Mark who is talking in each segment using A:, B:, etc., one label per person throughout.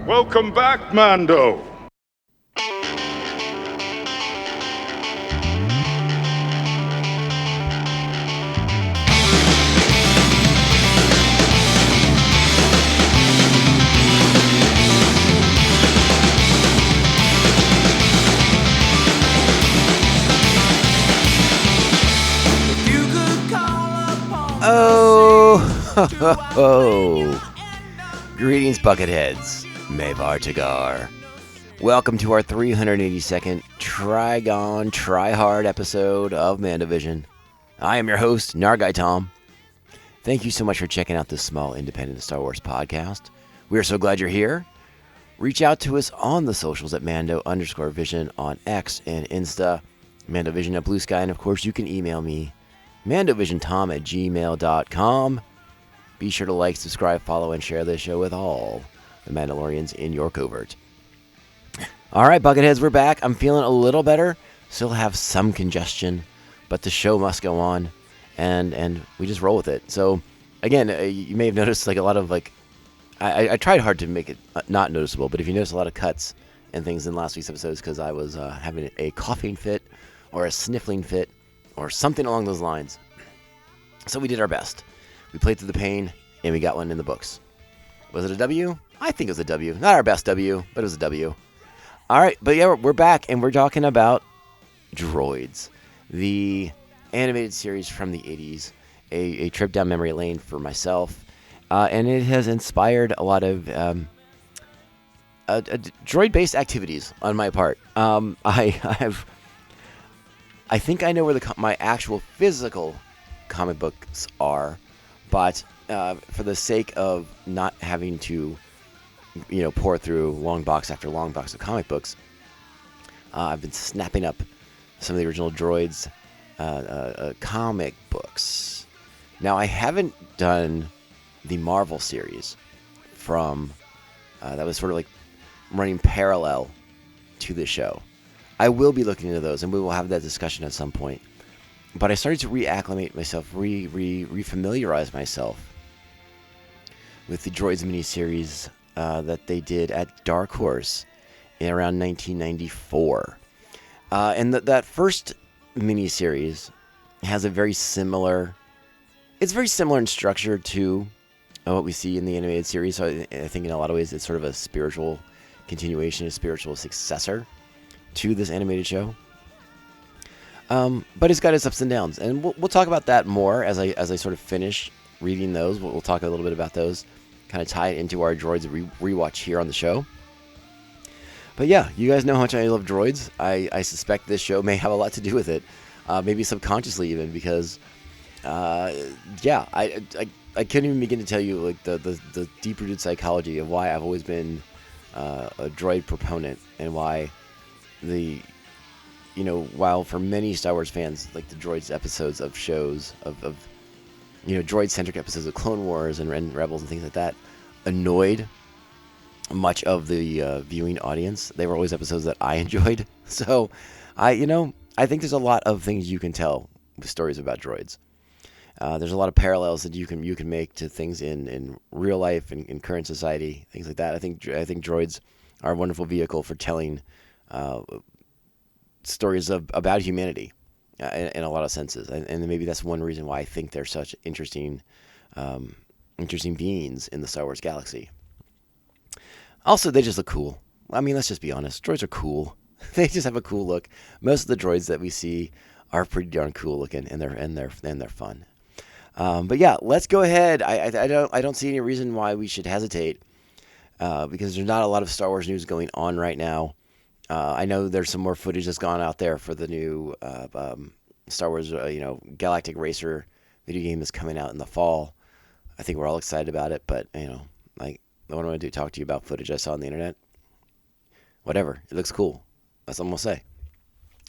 A: Welcome back, Mando.
B: Oh, greetings, Bucketheads. Mavar Tagar. Welcome to our 382nd Trigon Try-Hard episode of MandoVision. I am your host, Nargai Tom. Thank you so much for checking out this small independent Star Wars podcast. We are so glad you're here. Reach out to us on the socials at Mando_Vision on X and Insta, MandoVision at Blue Sky, and of course you can email me, MandoVisionTom@gmail.com. Be sure to like, subscribe, follow, and share this show with all the Mandalorians in your covert. Alright, Bucketheads, we're back. I'm feeling a little better. Still have some congestion, but the show must go on, and we just roll with it. So, again, you may have noticed like a lot of I tried hard to make it not noticeable, but if you notice a lot of cuts and things in last week's episodes because I was having a coughing fit or a sniffling fit or something along those lines. So we did our best. We played through the pain, and we got one in the books. Was it a W? I think it was a W. Not our best W, but it was a W. All right, but yeah, we're back, and we're talking about Droids, the animated series from the 80s, a trip down memory lane for myself, and it has inspired a lot of droid-based activities on my part. I think I know where my actual physical comic books are, but for the sake of not having to, pour through long box after long box of comic books, I've been snapping up some of the original Droids comic books. Now, I haven't done the Marvel series from that was sort of like running parallel to the show. I will be looking into those, and we will have that discussion at some point. But I started to reacclimate myself, refamiliarize myself with the Droids miniseries that they did at Dark Horse in around 1994. And that first miniseries has a very similar... It's very similar in structure to what we see in the animated series. So I think in a lot of ways it's sort of a spiritual continuation, a spiritual successor to this animated show. But it's got its ups and downs, and we'll talk about that more as I sort of finish reading those. We'll talk a little bit about those, kind of tie it into our Droids rewatch here on the show. But yeah, you guys know how much I love Droids. I suspect this show may have a lot to do with it, maybe subconsciously even, because I couldn't even begin to tell you like the deep-rooted psychology of why I've always been a Droid proponent, and why while for many Star Wars fans, like the Droids episodes of shows, of Droid-centric episodes of Clone Wars and Rebels and things like that, annoyed much of the viewing audience, they were always episodes that I enjoyed. So, I think there's a lot of things you can tell with stories about Droids. There's a lot of parallels that you can make to things in real life and in current society, things like that. I think Droids are a wonderful vehicle for telling stories about humanity in a lot of senses, and maybe that's one reason why I think they're such interesting beings in the Star Wars galaxy. Also, they just look cool. I mean, let's just be honest. Droids are cool. They just have a cool look. Most of the droids that we see are pretty darn cool looking, and they're fun. But yeah, let's go ahead. I don't see any reason why we should hesitate, because there's not a lot of Star Wars news going on right now. I know there's some more footage that's gone out there for the new Star Wars, Galactic Racer video game that's coming out in the fall. I think we're all excited about it, but what am I going to do? Talk to you about footage I saw on the internet? Whatever. It looks cool. That's all I'm going to say.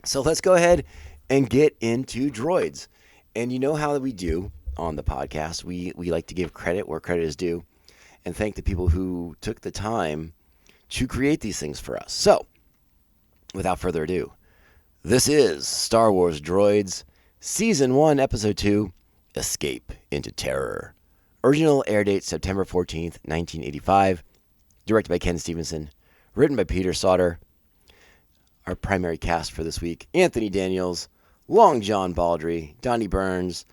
B: So let's go ahead and get into Droids. And you know how we do on the podcast. We like to give credit where credit is due, and thank the people who took the time to create these things for us. So, without further ado, this is Star Wars Droids, Season 1, Episode 2, Escape into Terror. Original air date September 14th, 1985. directed by Ken Stevenson, written by Peter Sauter. Our primary cast for this week: Anthony Daniels, Long John Baldry, Donnie Burns,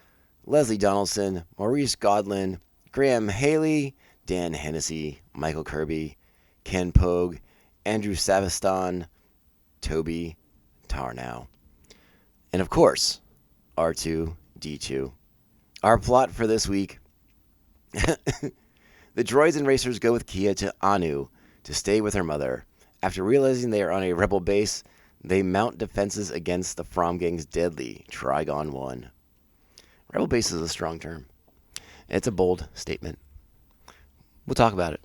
B: Leslie Donaldson, Maurice Godlin, Graham Haley, Dan Hennessy, Michael Kirby, Ken Pogue, Andrew Saviston, Toby Tarnow, and of course, R2-D2. Our plot for this week: the droids and racers go with Kia to Anu to stay with her mother. After realizing they are on a rebel base, they mount defenses against the Fromm Gang's deadly Trigon 1. Rebel base is a strong term. It's a bold statement. We'll talk about it.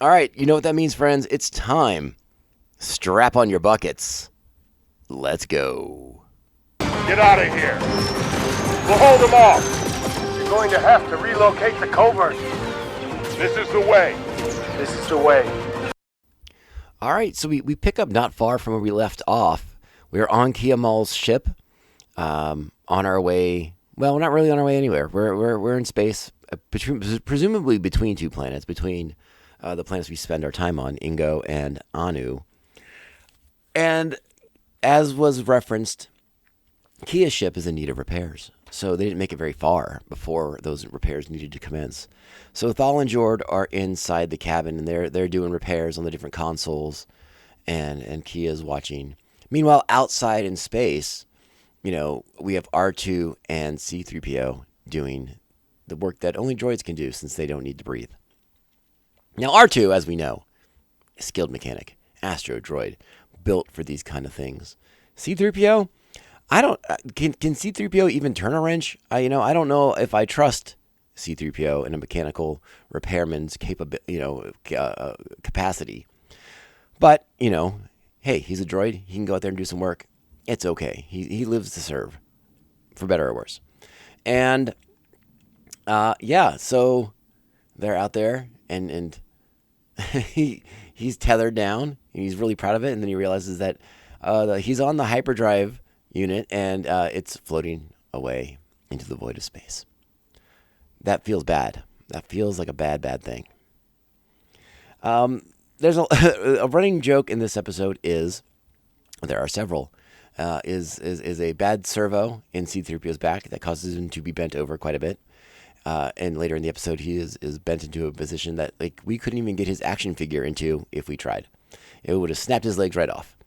B: All right, you know what that means, friends. It's time. Strap on your buckets. Let's go.
A: Get out of here. We'll hold them off.
C: You're going to have to relocate the covert.
A: This is the way.
C: This is the way.
B: All right, so we pick up not far from where we left off. We're on Kia Mall's ship, on our way. Well, we're not really on our way anywhere. We're in space, presumably between two planets, between the planets we spend our time on, Ingo and Anu. And as was referenced, Kia's ship is in need of repairs, so they didn't make it very far before those repairs needed to commence. So Thal and Jord are inside the cabin, and they're doing repairs on the different consoles, and Kia's watching. Meanwhile, outside in space, we have R2 and C-3PO doing the work that only droids can do, since they don't need to breathe. Now, R2, as we know, is a skilled mechanic, astro droid, built for these kind of things. C-3PO, can C-3PO even turn a wrench? I don't know if I trust C-3PO in a mechanical repairman's capacity. But, hey, he's a droid. He can go out there and do some work. It's okay. He lives to serve, for better or worse. And, so they're out there, and he's tethered down, and he's really proud of it, and then he realizes that he's on the hyperdrive unit, and it's floating away into the void of space. That feels bad. That feels like a bad thing. There's a running joke in this episode there are several, is a bad servo in C-3PO's back that causes him to be bent over quite a bit. And later in the episode, he is bent into a position that we couldn't even get his action figure into if we tried. It would have snapped his legs right off.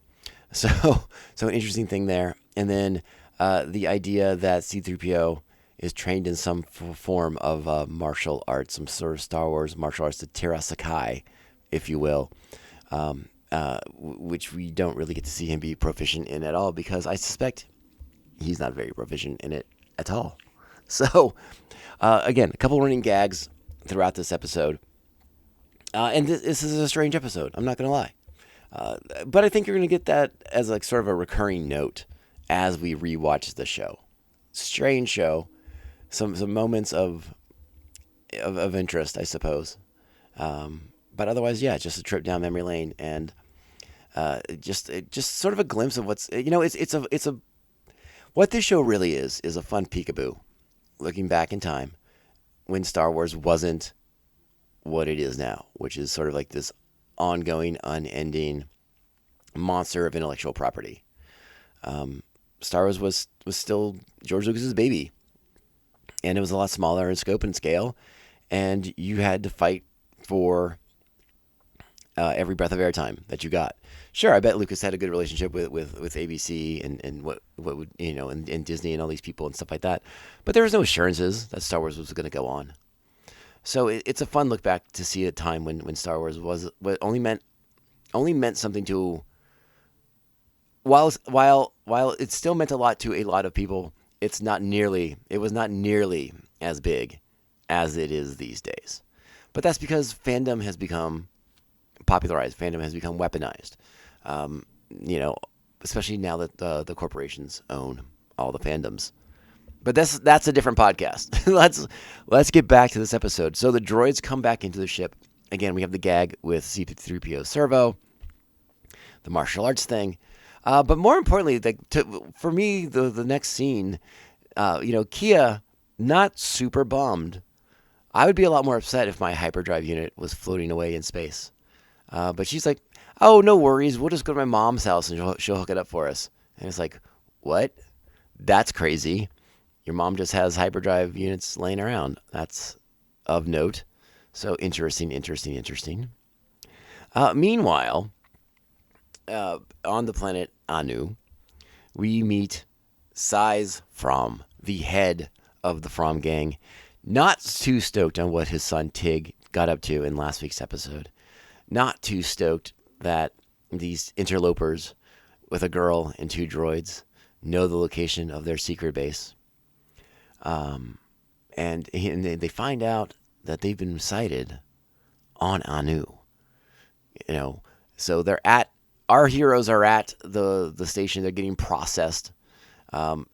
B: So an interesting thing there. And then the idea that C-3PO is trained in some form of martial arts, some sort of Star Wars martial arts, the Tera Sakai, if you will, which we don't really get to see him be proficient in at all, because I suspect he's not very proficient in it at all. So, again, a couple running gags throughout this episode. And this is a strange episode, I'm not going to lie. But I think you're going to get that as sort of a recurring note as we rewatch the show. Strange show. Some moments of interest, I suppose. But otherwise, yeah, just a trip down memory lane, and just sort of a glimpse of what's, what this show really is a fun peekaboo, looking back in time when Star Wars wasn't what it is now, which is sort of like this ongoing, unending monster of intellectual property. Star Wars was still George Lucas's baby, and it was a lot smaller in scope and scale, and you had to fight for every breath of airtime that you got. Sure, I bet Lucas had a good relationship with ABC and what would and Disney and all these people and stuff like that, but there was no assurances that Star Wars was going to go on. So it's a fun look back to see a time when Star Wars was only meant something to, while it still meant a lot to a lot of people, it was not nearly as big as it is these days. But that's because fandom has become popularized. Fandom has become weaponized. Especially now that the corporations own all the fandoms. But that's a different podcast. Let's get back to this episode. So the droids come back into the ship. Again, we have the gag with C-3PO servo, the martial arts thing. But more importantly, for me, the next scene, Kia, not super bummed. I would be a lot more upset if my hyperdrive unit was floating away in space. But she's like, oh, no worries. We'll just go to my mom's house and she'll hook it up for us. And it's like, what? That's crazy. Your mom just has hyperdrive units laying around. That's of note. So interesting. Meanwhile, on the planet Anu, we meet Size From, the head of the From gang. Not too stoked on what his son Tig got up to in last week's episode. Not too stoked that these interlopers with a girl and 2 droids know the location of their secret base. And they find out that they've been sighted on Anu. So our heroes are at the station. They're getting processed. And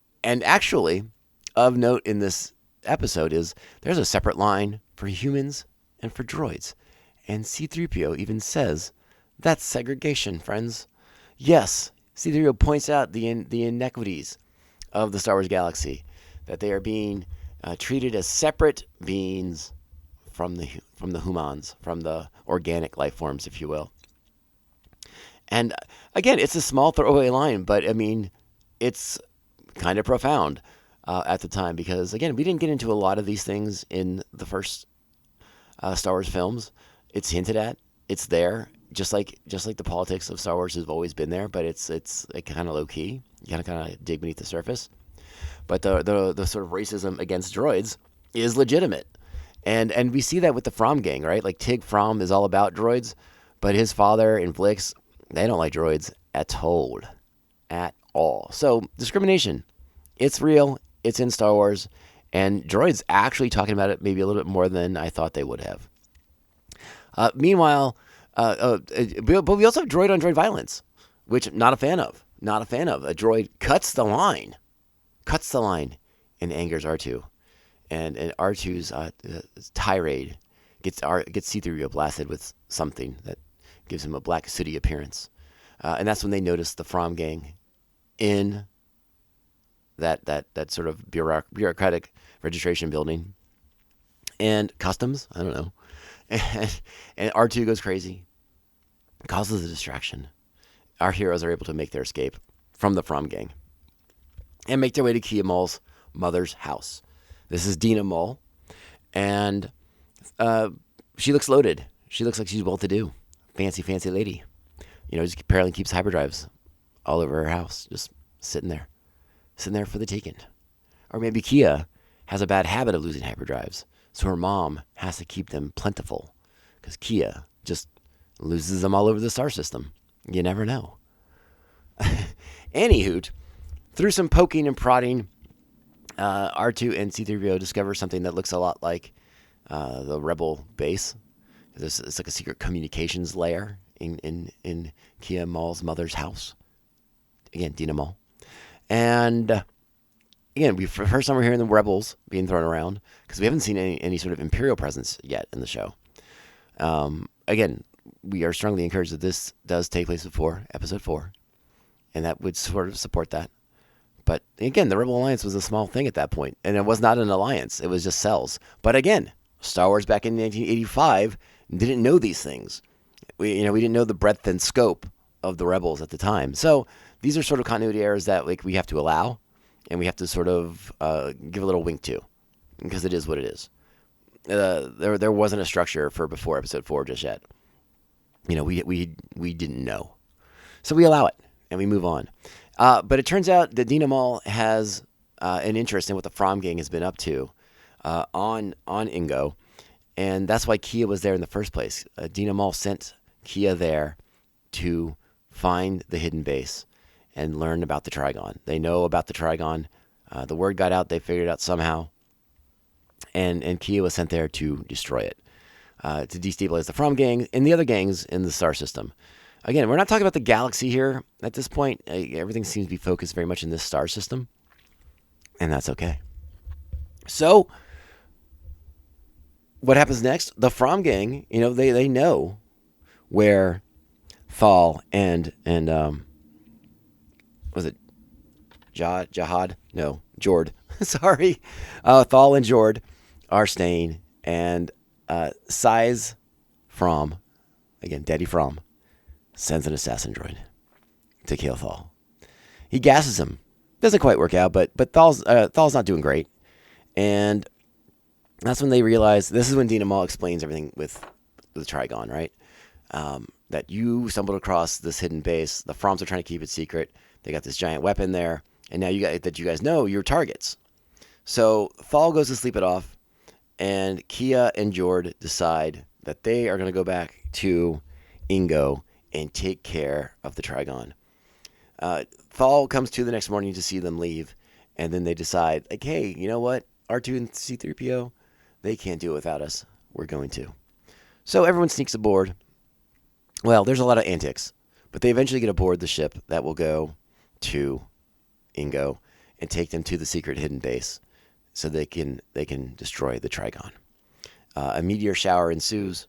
B: actually, of note in this episode is there's a separate line for humans and for droids. And C-3PO even says, that's segregation, friends. Yes, C-3PO points out the inequities of the Star Wars galaxy, that they are being treated as separate beings from the humans, from the organic life forms, if you will. And again, it's a small throwaway line, but I mean, it's kind of profound at the time because, again, we didn't get into a lot of these things in the first Star Wars films. It's hinted at. It's there, just like the politics of Star Wars has always been there, but it's kind of low key. You kind of dig beneath the surface. But the sort of racism against droids is legitimate, and we see that with the From gang, right? Like Tig From is all about droids, but his father and Vlix, they don't like droids at all. So discrimination, it's real. It's in Star Wars, and droids actually talking about it maybe a little bit more than I thought they would have. Meanwhile, but we also have droid on droid violence, which I'm not a fan of. A droid cuts the line, and angers R2, and R2's tirade gets C-3PO blasted with something that gives him a black sooty appearance, and that's when they notice the From gang in that sort of bureaucratic registration building and customs. I don't know. And R2 goes crazy, causes a distraction. Our heroes are able to make their escape from the From gang and make their way to Kia Mall's mother's house. This is Dina Mall, and she looks loaded. She looks like she's well-to-do, fancy lady. Just apparently keeps hyperdrives all over her house, just sitting there for the taking. Or maybe Kia has a bad habit of losing hyperdrives, so her mom has to keep them plentiful, because Kia just loses them all over the star system. You never know. Anywho, through some poking and prodding, R2 and C-3PO discover something that looks a lot like the Rebel base. It's like a secret communications layer in Kia Mall's mother's house. Again, Dina Mall. And again, for the first time we're hearing the Rebels being thrown around, because we haven't seen any sort of Imperial presence yet in the show. Again, we are strongly encouraged that this does take place before Episode 4, and that would sort of support that. But again, the Rebel Alliance was a small thing at that point, and it was not an alliance. It was just cells. But again, Star Wars back in 1985 didn't know these things. We didn't know the breadth and scope of the Rebels at the time. So these are sort of continuity errors that we have to allow, and we have to sort of give a little wink to, because it is what it is. There wasn't a structure for before Episode 4 just yet. We didn't know, so we allow it and we move on. But it turns out that Dina Mall has an interest in what the From gang has been up to on Ingo, and that's why Kia was there in the first place. Dina Mall sent Kia there to find the hidden base and learn about the Trigon. They know about the Trigon. The word got out. They figured it out somehow. And Kia was sent there to destroy it, to destabilize the From gang and the other gangs in the star system. Again, we're not talking about the galaxy here at this point. Everything seems to be focused very much in this star system, and that's okay. So, what happens next? The From gang, they know where Thal and was it Jahad? No, Jord. Sorry. Thal and Jord are staying, and Size From, again, Daddy From, sends an assassin droid to kill Thal. He gasses him. Doesn't quite work out, but Thal's not doing great. And that's when they realize, this is when Dina Maul explains everything with the Trigon, right? That you stumbled across this hidden base. The Froms are trying to keep it secret. They got this giant weapon there. And now you guys know you're targets. So Thal goes to sleep it off. And Kia and Jord decide that they are going to go back to Ingo and take care of the Trigon. Thal comes to the next morning to see them leave. And then they decide, like, hey, you know what? R2 and C-3PO, they can't do it without us. We're going to. So everyone sneaks aboard. Well, there's a lot of antics. But they eventually get aboard the ship that will go to Ingo and take them to the secret hidden base so they can destroy the Trigon. A meteor shower ensues.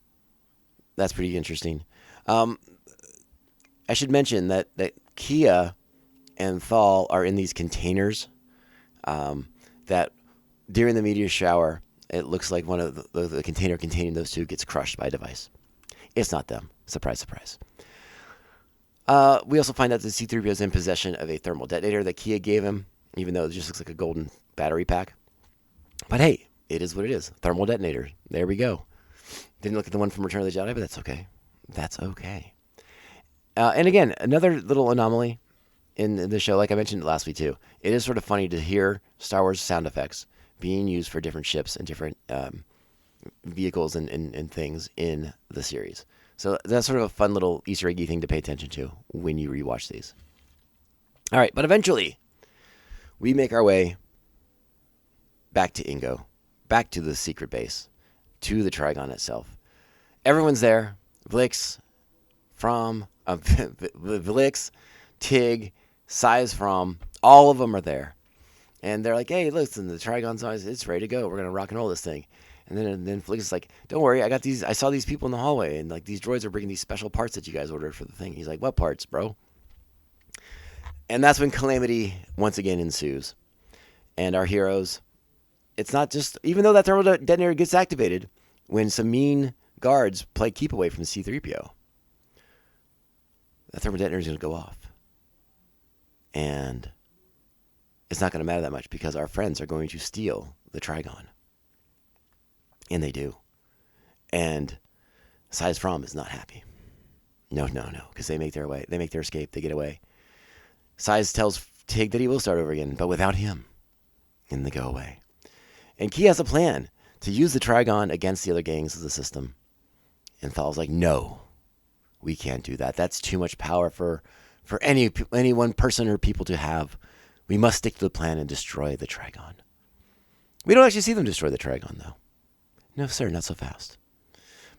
B: That's pretty interesting. I should mention that Kia and Thal are in these containers that during the meteor shower, it looks like one of the container containing those two gets crushed by a device. It's not them. Surprise, surprise. We also find out that C-3PO is in possession of a thermal detonator that Kia gave him, even though it just looks like a golden battery pack. But hey, it is what it is. Thermal detonator. There we go. Didn't look at the one from Return of the Jedi, but that's okay. That's okay. And again, another little anomaly in the show, like I mentioned last week too. It is sort of funny to hear Star Wars sound effects being used for different ships and different vehicles and things in the series. So that's sort of a fun little Easter eggy thing to pay attention to when you rewatch these. All right, but eventually we make our way back to Ingo, back to the secret base, to the Trigon itself. Everyone's there. Vlix, Tig, Size From, all of them are there. And they're like, hey, listen, the Trigon's it's ready to go. We're going to rock and roll this thing. And then Flix is like, don't worry, I saw these people in the hallway, and like these droids are bringing these special parts that you guys ordered for the thing. He's like, what parts, bro? And that's when calamity once again ensues. And our heroes, it's not just, even though that thermal detonator gets activated, when some mean guards play keep away from the C-3PO, that thermal detonator is going to go off. And it's not going to matter that much because our friends are going to steal the Trigon. And they do. And Size From is not happy. No, because they make their way. They make their escape. They get away. Size tells Tig that he will start over again, but without him. And they go away. And Key has a plan to use the Trigon against the other gangs of the system. And Thal's like, no, we can't do that. That's too much power for any one person or people to have. We must stick to the plan and destroy the Trigon. We don't actually see them destroy the Trigon, though. No, sir, not so fast.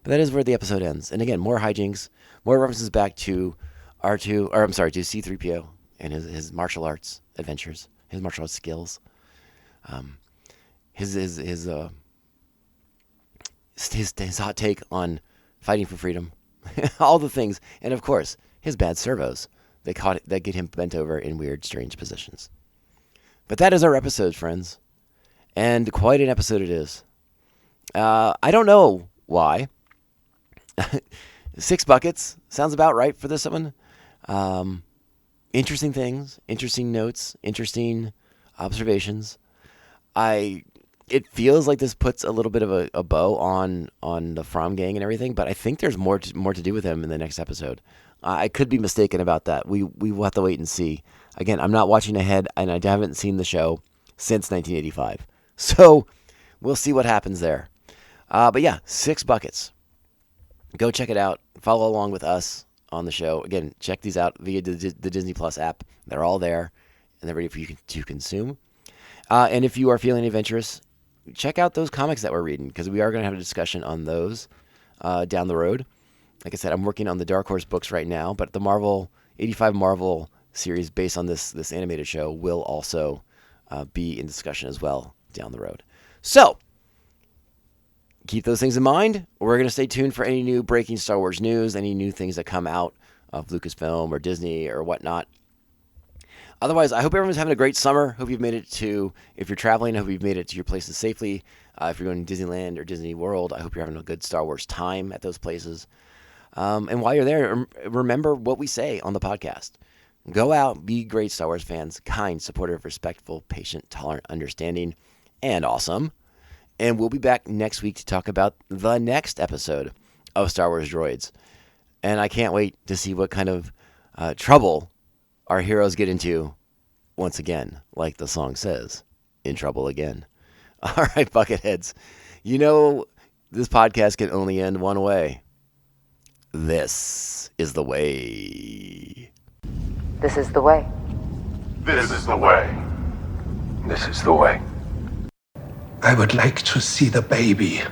B: But that is where the episode ends. And again, more hijinks, more references back to to C-3PO and his martial arts adventures, his martial arts skills, his hot take on fighting for freedom, all the things, and of course his bad servos that get him bent over in weird, strange positions. But that is our episode, friends, and quite an episode it is. I don't know why. 6 buckets sounds about right for this one. Interesting things, interesting notes, interesting observations. It feels like this puts a little bit of a bow on the From gang and everything, but I think there's more to do with him in the next episode. I could be mistaken about that. We will have to wait and see. Again, I'm not watching ahead, and I haven't seen the show since 1985. So we'll see what happens there. But yeah, 6 buckets. Go check it out. Follow along with us on the show. Again, check these out via the Disney Plus app. They're all there, and they're ready for you to consume. And if you are feeling adventurous, check out those comics that we're reading, because we are going to have a discussion on those down the road. Like I said, I'm working on the Dark Horse books right now, but the Marvel 85 Marvel series based on this animated show will also be in discussion as well down the road. So keep those things in mind. We're going to stay tuned for any new breaking Star Wars news, any new things that come out of Lucasfilm or Disney or whatnot. Otherwise, I hope everyone's having a great summer. Hope you've made it to, if you're traveling, I hope you've made it to your places safely. If you're going to Disneyland or Disney World, I hope you're having a good Star Wars time at those places. And while you're there, remember what we say on the podcast. Go out, be great Star Wars fans, kind, supportive, respectful, patient, tolerant, understanding, and awesome. And we'll be back next week to talk about the next episode of Star Wars Droids. And I can't wait to see what kind of trouble our heroes get into once again, like the song says, in trouble again. All right, Bucketheads. You know, this podcast can only end one way. This is the way.
D: This is the way.
A: This is the way.
C: This is the way.
E: I would like to see the baby.